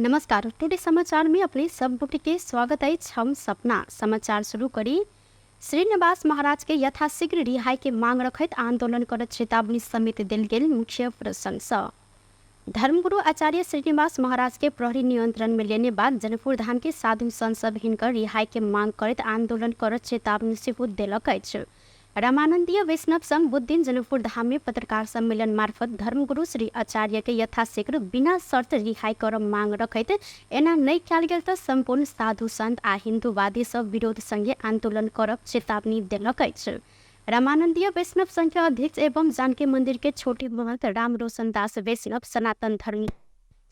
नमस्कार। टुडे समाचार में अपने सब गोटे के स्वागत है। हम सपना समाचार शुरू करी। श्रीनिवास महाराज के यथाशीघ्र रिहाई के मांग रखत आंदोलन करत चेतावनी समेत दिल गेल मुख्य प्रशंसा। धर्मगुरु आचार्य श्रीनिवास महाराज के प्रहरी नियंत्रण में लेने बाद जनकपुर धाम के साधु संत सब हिनकर रिहाई के मांग करत आंदोलन करत चेतावनी सेहो देलक अछि। रामानंदीय वैष्णव संघ बुध दिन जनकपुर धाम में पत्रकार सम्मेलन मार्फत धर्मगुरु श्री आचार्य के यथाशीघ्र बिना शर्त रिहाई कर मांग रखत एना नहीं कयल गेल त संपूर्ण साधु संत आ हिंदूवादी सब विरोध संगे आंदोलन करब चेतावनी देलक अछि। रामानंदीय वैष्णव संघ के अध्यक्ष एवं जानकी मंदिर के छोटे महंत राम रोशन दास वैष्णव सनातन धर्मी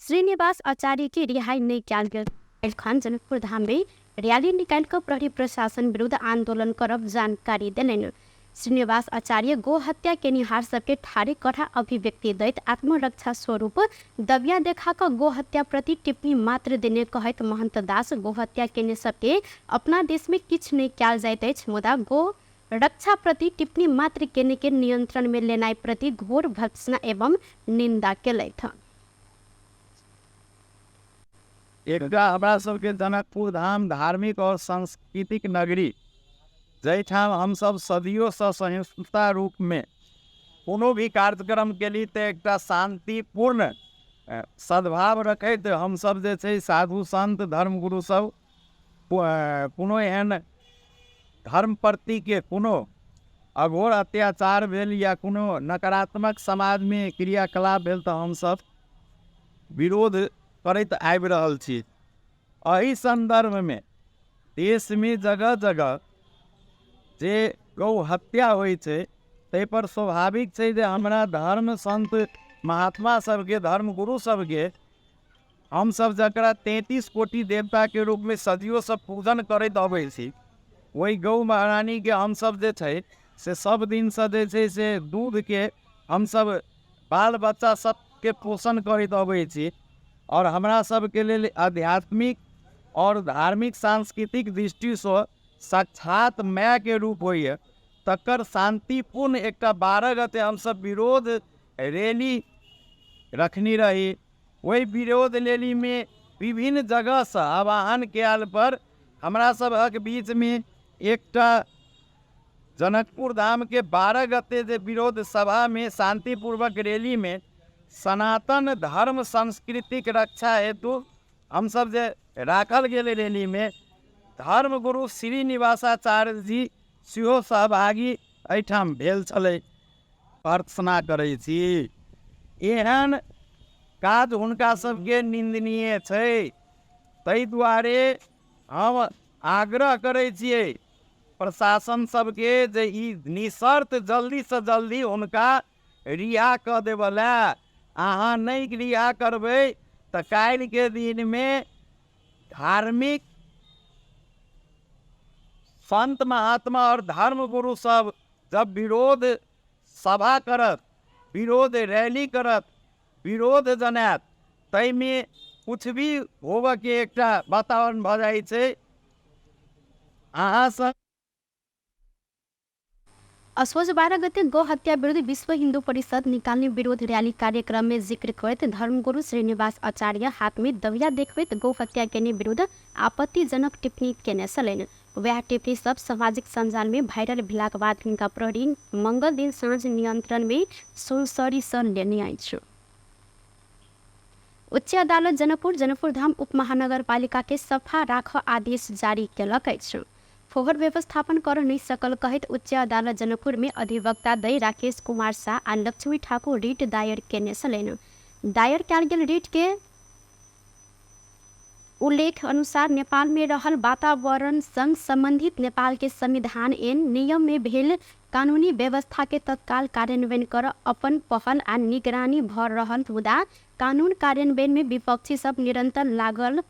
श्रीनिवास आचार्य की रिहाई नहीं कयल गेल खान जनकपुर धाम में रैली निकाल कर प्रहरी प्रशासन विरुद्ध आंदोलन करब जानकारी देलनि। श्रीनिवास आचार्य गो हत्या केनिहार सबके ठारे कड़ा अभिव्यक्ति दैत आत्मरक्षा स्वरूप दबिया देखा कर गो हत्या प्रति टिप्पणी मात्र देने कहत महंत दास गो हत्या केने सबके अपना देश में किछ नहीं कयल जाइत अछि, मुदा गो रक्षा प्रति टिप्पणी मात्र केने के नियंत्रण में लेनाई प्रति घोर भर्त्सना एवं निंदा केलथि। एकटा हमरा सबके जनकपुर धाम धार्मिक और सांस्कृतिक नगरी जैठाम हम सब सदियों से सहिष्णुता रूप में कोनो भी कार्यक्रम के लिए तो एक शांतिपूर्ण सद्भाव रखैत हम सब जे छै साधु संत धर्मगुरु सब कोनो एहन धर्म प्रति के कोनो अघोर अत्याचार भेल या कोनो नकारात्मक समाज में क्रियाकलाप भेल तो हम सब विरोध करैत आबि रहल छी। एहि संदर्भ में देश में जगह जगह जे गौ हत्या होइ छै तै पर स्वाभाविक छै जे हमरा धर्म संत महात्मा सबके धर्मगुरु सबके हम सब जकरा 33 कोटि देवता के रूप में सदियों से पूजन करैत अबै छी, वही गौ महारानी के हम सब जे छै से सब दिन से जे छै से दूध के हम सब बाल बच्चा सबके पोषण करैत अबै छी और हमरा सबके लेल आध्यात्मिक और धार्मिक सांस्कृतिक दृष्टि से साक्षात माय के रूप होइए। तकर शांतिपूर्ण एक 12 गते हम सब विरोध रैली रखनी रही। वही विरोध रैली में विभिन्न जगह से आह्वान कयल पर हमरा सबक बीच में एकटा जनकपुर धाम के 12 गते जे विरोध सभा में शांतिपूर्वक रैली में सनातन धर्म संस्कृतिक रक्षा हेतु हम सब जे राखल गेल रैली में धर्मगुरु श्रीनिवासाचार्य जी सेहो सहभागी एठाम भेल छलै। प्रार्थना करै छी एहन काज हुनका सबके निंदनीय छै, ताहि दुआरे हम आग्रह करै छियै प्रशासन सबके जे ई निशर्त जल्दी से जल्दी हुनका रिहा कऽ देबला। अहाँ नहीं रिहा करबै तऽ काल्हि के दिन में धार्मिक संत महात्मा और धर्मगुरु सब जब विरोध सभा करत, विरोध रैली करत, विरोध जनात, तै में कुछ भी होबऽ के एकटा वातावरण भ जाइ छै। अहाँ सब असोज 12 गते गौ हत्या विरुद्ध विश्व हिंदू परिषद निकालने विरोध रैली कार्यक्रम में जिक्र करते धर्मगुरु श्रीनिवास आचार्य हाथ में दबिया देखबैत गौ हत्या केने विरुद्ध आपत्तिजनक टिप्पणी केने छलनि। वह टिप्पणी सब सामाजिक संजाल में वायरल भेलाक बाद हिनका प्रहरी मंगल दिन साँझ नियंत्रण में सुनसरी से लेने अछि। उच्च अदालत जनकपुर धाम उप महानगर पालिका के सफा राख आदेश जारी केलक अछि। फोहर व्यवस्थापन कर नहीं सकल कहत उच्च अदालत जनकपुर में अधिवक्ता दई राकेश कुमार शाह आ लक्ष्मी ठाकुर रिट दायर केने छलनि। दायर कयल गेल रिट के उल्लेख अनुसार नेपाल में रहल वातावरण संग संबंधित नेपाल के संविधान एन नियम में भेल कानूनी व्यवस्था के तत्काल कार्यान्वयन कर अपन पहल आ निगरानी भ रहल, मुदा कानून कार्यान्वयन में विपक्षी सब निरंतर लागल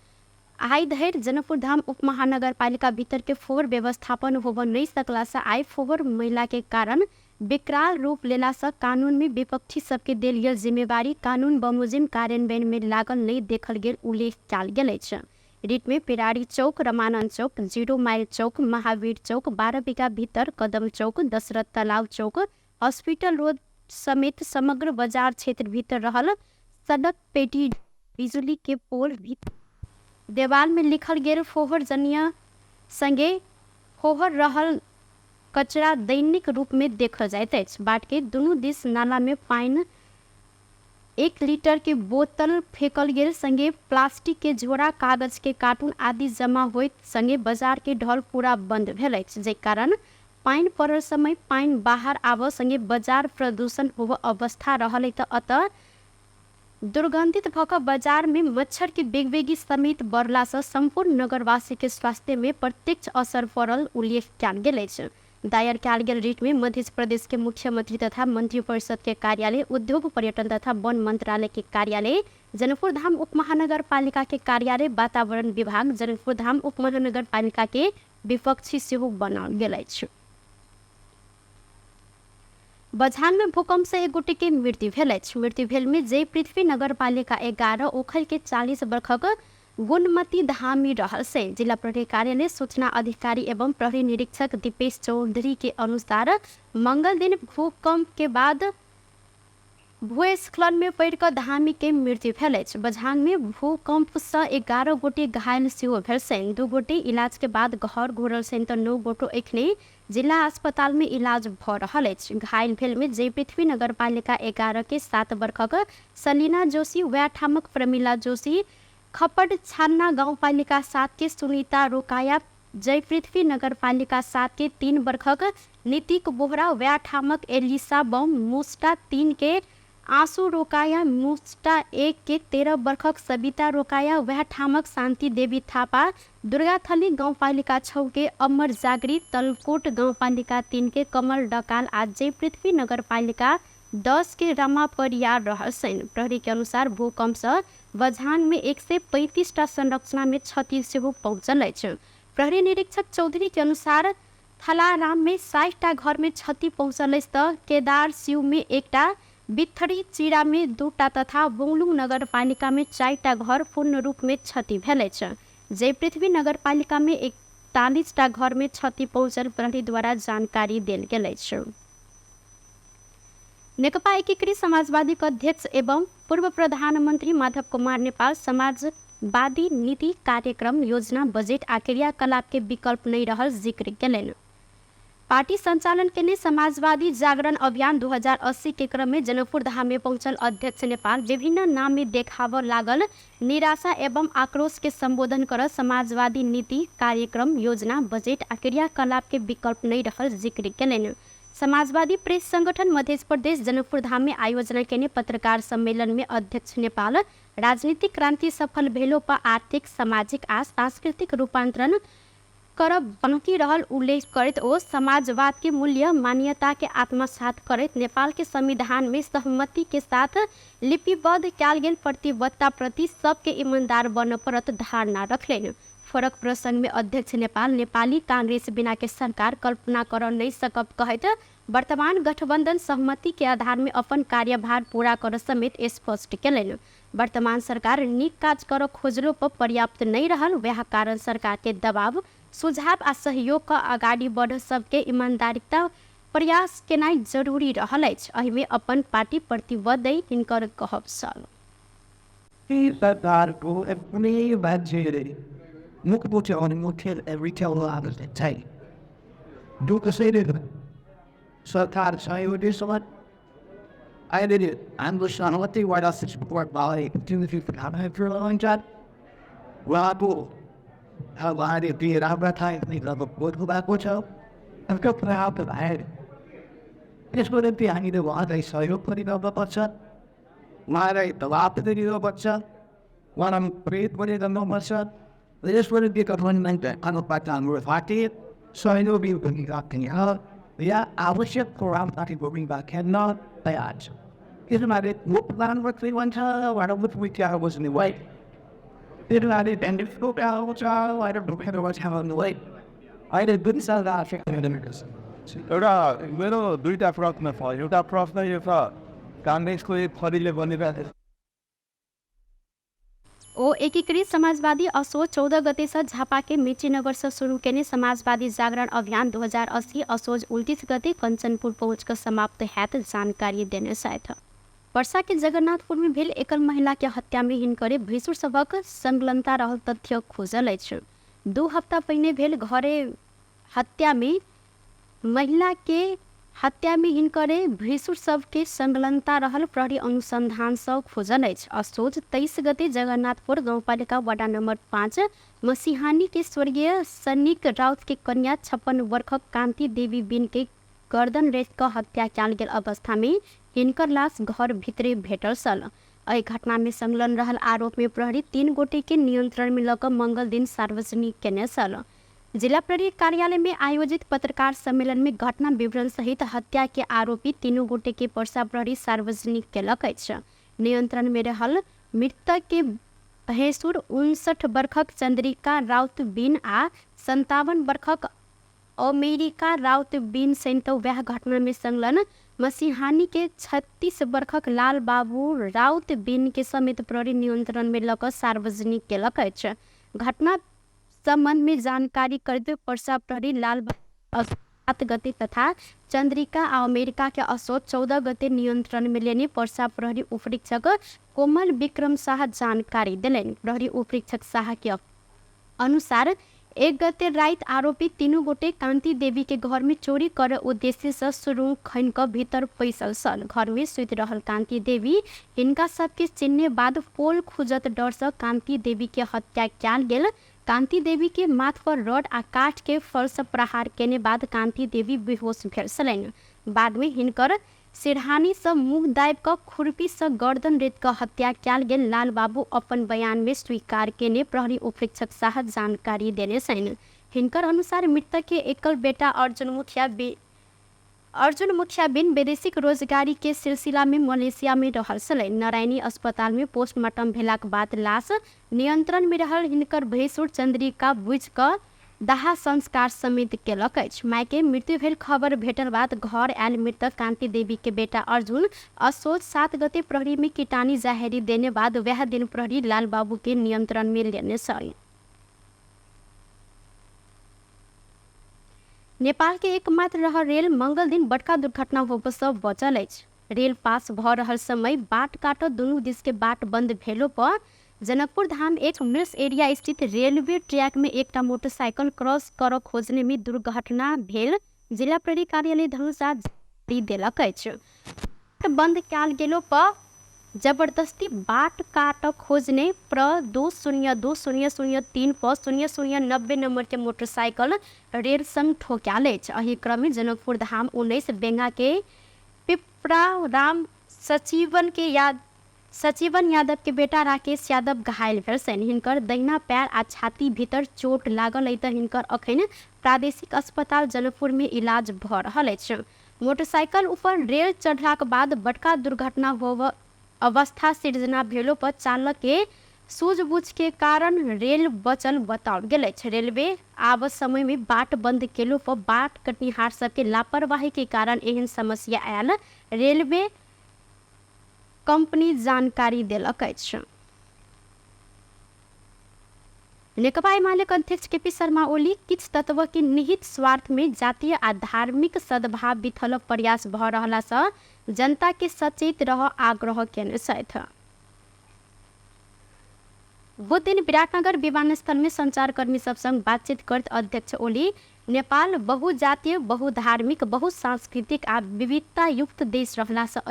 आई धरि जनकपुर धाम उप महानगर पालिका भीतर के फोहर व्यवस्थापन होब नहीं सकला से आई फोहर महिला के कारण विकराल रूप लेला से कानून में विपक्षी सबके देल गेल जिम्मेवारी कानून बमोजिम कार्यान्वयन में लागल नहीं देखल गेल उल्लेख कयल गेल अछि। रिट में पिरारी चौक, रमानंद चौक, 0 माइल चौक, महावीर चौक, 12 बीघा भीतर कदम चौक, दशरथ तालाब चौक, हॉस्पिटल रोड समेत समग्र बाजार क्षेत्र भीतर रहल सड़क पेटी बिजुली के पोल भी देवाल में लिखल गेल फोहर जनिया संगे फोहर रहल कचरा दैनिक रूप में देखल जाइत अछि। बाट के दुनू दिस नाला में पानि 1 लीटर के बोतल फेंकल गेल संगे प्लास्टिक के झोरा कागज के कार्टून आदि जमा होइत संगे बाजार के ढल पूरा बंद भेल अछि, जे कारण पानि पड़ल समय पानि बाहर आबऽ संगे बाजार प्रदूषण होबऽ अवस्था रहल त अतः दुर्गंधित भऽ बाजार में मच्छर के बेगबेगी समेत बढ़ला से संपूर्ण नगरवासी के स्वास्थ्य में प्रत्यक्ष असर पड़ल उल्लेख कयल गेल अछि। दायर कयल गेल रिट में मध्य प्रदेश के मुख्यमंत्री तथा मंत्रिपरिषद के कार्यालय, उद्योग पर्यटन तथा वन मंत्रालय के कार्यालय, जनकपुर धाम उप महानगर पालिका के कार्यालय, वातावरण विभाग, जनकपुर धाम उप महानगर पालिका के विपक्षी सेहो बनाओल गेल अछि। बझांग में भूकंप से 1 गोटे के मृत्यु भेल अछि। मृत्यु भेल में जय पृथ्वी नगर पालिका 11 ओखल के 40 वर्षक गुणमती धामी रहल से। जिला प्रहरी कार्यालय सूचना अधिकारी एवं प्रहरी निरीक्षक दीपेश चौधरी के अनुसार मंगल दिन भूकंप के बाद भूस्खलन में पड़ कर धामी के मृत्यु भेल अछि। बझांग में भूकंप से 11 गोटे घायल सेहो भेल से। 2 गोटे इलाज के बाद घर घुरल से तो 9 गोटे एखने जिला अस्पताल में इलाज भ रहल अछि। घायल भेल में जय पृथ्वी नगर पालिका 11 के 7 वर्षक सलीना जोशी, व्याठामक प्रमिला जोशी, खपड़ छान्ना गांव पालिका 7 के सुनीता रोकाया, जय पृथ्वी नगर पालिका 7 के 3 वर्षक नीतिक बोहरा, व्याठामक एलिसा बम, मुस्टा 3 के आंसू रोकाया, मुस्टा 1 के 13 वर्षक सबिता रोकाया, व्याठामक शांति देवी थापा, दुर्गाथली गांव पालिका 6 के अमर जागरी, तलकोट गांव पालिका 3 के कमल डकाल आज जय पृथ्वी नगर पालिका 10 के रमा परियार रहल सैन। प्रहरी के अनुसार भूकंप से बझांग में 135 टा संरचना में क्षति सेहो पहुंचल अछि। प्रहरी निरीक्षक चौधरी के अनुसार थलाराम में 60 टा घर में क्षति पहुंचल अछि त केदार शिव में 1 टा, बिथड़ी चिड़ा में 2 टा तथा बुंगलुंग नगर पालिका में 4 टा घर पूर्ण रूप में क्षति भेल अछि। जय पृथ्वी नगर पालिका में 41 टा घर में क्षति पहुंचल प्रहरी द्वारा जानकारी देल गेल अछि। नेकपा एकीकृत समाजवादी के अध्यक्ष एवं पूर्व प्रधानमंत्री माधव कुमार नेपाल समाजवादी नीति, कार्यक्रम, योजना, बजट आ क्रियाकलाप के विकल्प नहीं रहल जिक्र केलनि। पार्टी संचालन के समाजवादी जागरण अभियान 2080 के क्रम में जनकपुर धाम में पहुंचल अध्यक्ष नेपाल विभिन्न नाम में देखाव लागल निराशा एवं आक्रोश के संबोधन कर समाजवादी नीति, कार्यक्रम, योजना, बजट आ क्रियाकलाप के विकल्प नहीं रहल जिक्र केलनि। समाजवादी प्रेस संगठन मध्य प्रदेश जनकपुर धाम में आयोजना के पत्रकार सम्मेलन में अध्यक्ष नेपाल राजनीतिक क्रांति सफल भेलो पर आर्थिक, सामाजिक आ सांस्कृतिक रूपांतरण करब बाकी रहल उल्लेख करत ओ समाजवाद के मूल्य मान्यता के आत्मसात करत नेपाल के संविधान में सहमति के साथ लिपिबद्ध कयल गेल प्रतिबद्धता प्रति सबके ईमानदार बन पड़त धारणा रखलेन। फरक प्रसंग में अध्यक्ष नेपाल नेपाली कांग्रेस बिना के सरकार कल्पना कर नहीं सकब कहत वर्तमान गठबंधन सहमति के आधार में अपन कार्यभार पूरा कर समेत स्पष्ट केलनि। वर्तमान सरकार नीक काज कर खोजलो पर पर्याप्त नहीं रहल, वह कारण सरकार के दबाव, सुझाव आ सहयोग का आगाड़ी बढ़ सबके ईमानदारिता प्रयास केनाई जरूरी रहल अछि। एहि में अपन पार्टी प्रतिबद्ध अइ हिनकर कहब छल। सरकार को अपने बजट मुख्य मुख्य रिटेल लागत सरकार सहयोग समझ I did it. I'm listening. What the White House support Bali continue for having for a long time. Well, cool. How long did it be? I'm not time to think of a book about what's up. I've got to put out the head. It's going to be I need a lot. I saw you putting up a bunch of. Why I the lot that you know what's up? What I'm great with it, I know what's up. They just want to be a one like that. I don't back down worth hockey. So I know people can talk to you. Yeah, I wish it for I'm not even bring back and not bad. Isn't that it? What plan work they went to? I don't look week I was in the way. Didn't I did and if you go out, I don't know whether what's having the way. I did good sell that in the Americas. मेरो दुईटा प्रश्न छ। एउटा प्रश्न यो छ कांग्रेसको फरीले बनिरहेको ओ एकीकृत समाजवादी असोज 14 गते से झापा के मेचीनगर से शुरू केने समाजवादी जागरण अभियान 2080 असोज 29 गते कंचनपुर पहुंच कर समाप्त हैत जानकारी देने साथ वर्षा के जगन्नाथपुर में भेल एकल महिला के हत्या में हिनकरे भैंसुर सबक संलग्नता रहल तथ्य खोजल अछि। 2 हफ्ता पहिने भेल घरे हत्या में महिला के हत्या में हिनकरे भैंसुर सबके संलग्नता रहल प्रहरी अनुसंधान से खोजल अछि। असोज 23 गते जगन्नाथपुर गाउँपालिका वडा नंबर 5 मसिहानी के स्वर्गीय सनिक राउत के कन्या 56 वर्षक कांति देवी बिन के गर्दन रेत क हत्या कयल गेल अवस्था में हिनकर लाश घर भितरे भेटल छल। एहि घटना में संलग्न रहल आरोप में प्रहरी 3 गोटे के नियंत्रण में लऽ मंगल दिन सार्वजनिक केने छल। जिला प्रहरी कार्यालय में आयोजित पत्रकार सम्मेलन में घटना विवरण सहित हत्या के आरोपी 3 गोटे के पर्सा प्रहरी सार्वजनिक केलक अछि। नियंत्रण में रहल मृतक के भैंसुर 59 वर्षक चंद्रिका राउत बिन आ 57 वर्षक अमेरिका राउत बिन सहित वह घटना में संलग्न मसिहानी के 36 वर्षक लाल बाबू राउत बिन के समेत प्रहरी नियंत्रण में लऽ सार्वजनिक केलक अछि। घटना संबंध में जानकारी करते पर्सा प्रहरी लाल 7 गते तथा चंद्रिका आ अमेरिका के असोज 14 गते नियंत्रण में लेने पर्सा प्रहरी उपरीक्षक कोमल विक्रम शाह जानकारी दिलेन। प्रहरी उपरीक्षक शाह के अनुसार 1 गते रात आरोपी 3 गोटे कांति देवी के घर में चोरी कर उद्देश्य से सुरुंग खन क भीतर पैसल सल। घर में सुत रहल कांति देवी हिनका सबके चिन्हे बाद पोल खुजत डर से कांति देवी के हत्या कयल गेल। कांति देवी के माथ पर रड आ काठ के फल से प्रहार केने बाद कांति देवी बेहोश भेल छलनि। बाद में हिनकर सिरहानी से मुंह दाबि क खुरपी से गर्दन रेत क हत्या कयल गेल। लाल बाबू अपन बयान में स्वीकार केने प्रहरी उपरीक्षक शाह जानकारी देने छन्। हिनकर अनुसार मृतक के एकल बेटा अर्जुन मुखिया बिन वैदेशिक रोजगारी के सिलसिला में मलेशिया में रहल छलै। नारायणी अस्पताल में पोस्टमार्टम भेलाक बाद लाश नियंत्रण में रहल हिनकर भैंसुर चंद्रिका बुझ क दाह संस्कार समेत केलक अछि। माय के मृत्यु भेल खबर भेटल बाद घर आयल मृतक कांति देवी के बेटा अर्जुन असोज 7 गते प्रहरी में कीटानी जाहेरी देने बाद वह दिन प्रहरी लाल बाबू के नियंत्रण में लेने छल। नेपाल के एकमात्र रहल रेल मंगल दिन बड़का दुर्घटना होबऽ से बचल अछि। रेल पास भ रहल समय बाट काटत दुनू दिस के बाट बंद भेलो पर जनकपुर धाम एक्सप्रेस एरिया स्थित रेलवे ट्रैक में एकटा मोटरसाइकिल क्रॉस कर खोजने में दुर्घटना भेल। जिला प्रहरी कार्यालय धनुषा जारी देलक अछि। बंद कयल गेलो पर जबरदस्ती बाट काट खोजने प्र 20203 पर 0090 नंबर के मोटरसाइकिल रेल संग ठोकायल अछि। एहि क्रम में जनकपुर धाम 19 बेंगा के पिपरा राम सचिवन यादव के बेटा राकेश यादव घायल भेल छनि। हिनकर दहिना पैर आ छाती भीतर चोट लागल अछि तऽ हिनकर अखन प्रादेशिक अस्पताल जनकपुर में इलाज भ रहल अछि। मोटरसाइकिल ऊपर रेल चढ़लाक बाद बड़का दुर्घटना होबऽ अवस्था सृजना भेलो पर चालक के सूझबूझ के कारण रेल बचल बताओल गेल अछि। रेलवे आब समय में बाट बंद केलो पर बाट कटनिहार सबके लापरवाही के कारण एहन समस्या आयल रेलवे कंपनी जानकारी देलक अछि। नेकपा एमालेक अध्यक्ष केपी शर्मा ओली किछु तत्व के निहित स्वार्थ में जातीय आ धार्मिक सद्भाव बिथल प्रयास भ रहला सँ जनता के सचेत रह आग्रह केने छथि। बुध दिन विराटनगर विमानस्थल में संचारकर्मी सब संग बातचीत करत अध्यक्ष ओली नेपाल बहुजातीय बहुधार्मिक बहुसांस्कृतिक आ विविधता युक्त देश रहला सँ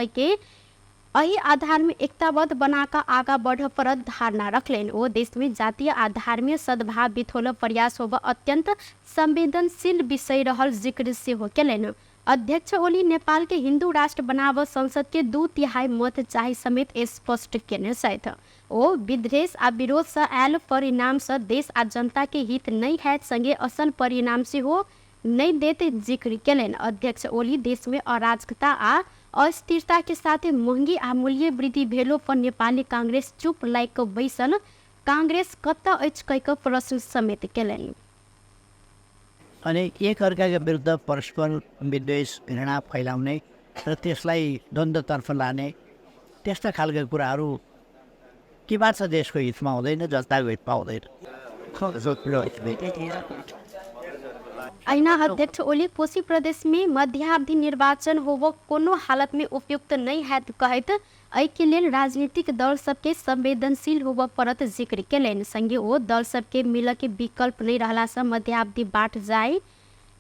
एहि आधार में एकताबद्ध बनाकर आगा बढ़ पर धारणा रखलेन। ओ देश में जातीय आ धार्मीय सद्भाव बिथोल प्रयास होबऽ अत्यंत संवेदनशील विषय रहल जिक्र सेहो केलनि। अध्यक्ष ओली नेपाल के हिंदू राष्ट्र बनाबऽ संसद के 2/3 मत चाही समेत स्पष्ट केने छथि। ओ विद्वेष आ विरोध से आयल परिणाम से देश आ जनता के हित नहीं है संगे असल परिणाम सेहो नहीं देते जिक्र केलनि। अध्यक्ष ओली देश में अराजकता आ अस्थिरता के साथ महंगी आ मूल्य वृद्धि भेलो पर नेपाली कांग्रेस चुप लाइक बैसल कांग्रेस कत्ता अछि कहि कऽ प्रश्न समेत केलनि। अनि एक अर्काका विरुद्ध परस्पर विद्वेष घृणा फैलाउने र त्यसलाई द्वन्द्वतर्फ लाने त्यस्ता खालका कुराहरू के बात छ देशको हितमा हुँदैन, जनताको हितमा हुँदैन। अहिना अध्यक्ष ओली कोशी प्रदेश में मध्यावधि निर्वाचन होबो कोनो हालत में उपयुक्त नहीं है कहत एहि के लेल राजनीतिक दल सबके संवेदनशील होबऽ पड़त जिक्र केलनि। संगे ओ दल सबके मिलऽ के विकल्प नहीं रहला से मध्यावधि बाट जाय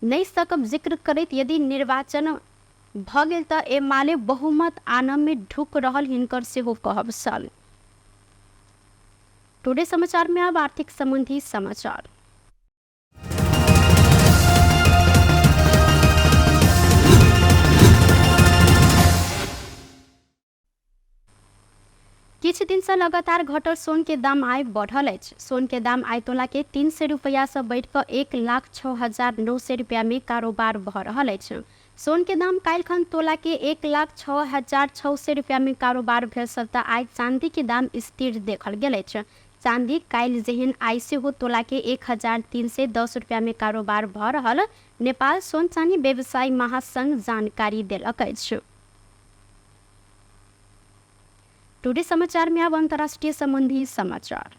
नहीं सकब जिक्र करैत यदि निर्वाचन भ गेल तऽ एमाले बहुमत आनऽ में ढुक रहल हिनकर सेहो कहब छल। टुडे समाचार में अब आर्थिक संबंधी समाचार। किछु दिन से लगातार घटल सोन के दाम आइ बढ़ल अछि। सोन के दाम आइ तोला के 300 रुपया से बढ़ कऽ 1,06,900 रुपया में कारोबार भऽ रहल अछि। सोन के दाम काल्हि खन तोला के 1,06,600 रुपया में कारोबार भेल सत्ता आइ चांदी के दाम स्थिर देखल गेल अछि। चांदी काल्हि जेहन आइ सेहो तोला के 1,310 रुपया में कारोबार भऽ रहल नेपाल सोन चांदी व्यवसायी महासंघ जानकारी देलक अछि। टुडे समाचार में अब अंतर्राष्ट्रीय संबंधी समाचार।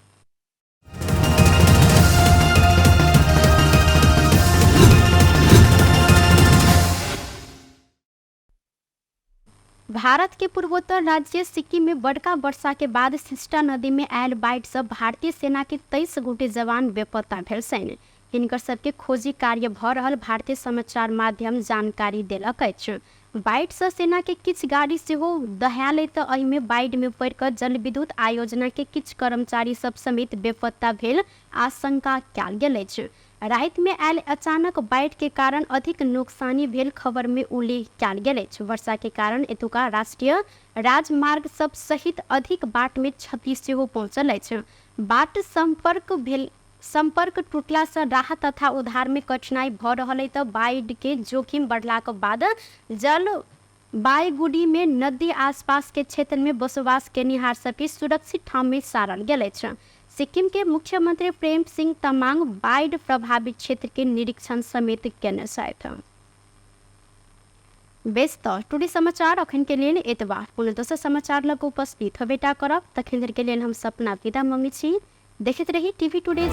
भारत के पूर्वोत्तर राज्य सिक्किम में बड़का वर्षा के बाद सिस्टा नदी में आयल बाढ़ि से भारतीय सेना के 23 गोटे जवान बेपत्ता भेल छनि। हिनकर सबके खोजी कार्य भऽ रहल भारतीय समाचार माध्यम जानकारी देलक अछि। बाढ़ि से सेना के किछु गाड़ी सेहो दहायल तऽ एहि में बाढ़ि में पड़ि कऽ जल विद्युत आयोजना के किछु कर्मचारी सब समेत बेपत्ता भेल आशंका कयल गेल अछि। राति में आयल अचानक बाढ़ि के कारण अधिक नुकसानी भेल खबर में उल्लेख कयल गेल अछि। वर्षा के कारण एतुका राष्ट्रीय राजमार्ग सब सहित अधिक बाट में क्षति सेहो पहुंचल अछि। बाट संपर्क टूटला से राहत तथा उद्धार में कठिनाई भऽ रहल तऽ बाढ़ि के जोखिम बढ़लाक बाद जलपाईगुड़ी में नदी आसपास के क्षेत्र में बसोबास केनिहार सबके सुरक्षित ठाम में सारल गेल अछि। सिक्किम के मुख्यमंत्री प्रेम सिंह तमांग बाढ़ि प्रभावित क्षेत्र के निरीक्षण समेत केने छथि। बेस तऽ टुडे समाचार अखन के लेल एतबा। पुनः दोसर समाचार लग उपस्थित हेबेटा करब। तखन धरि के लेल हम सपना विदा मंगै छी। देखैत रही टीवी टुडे।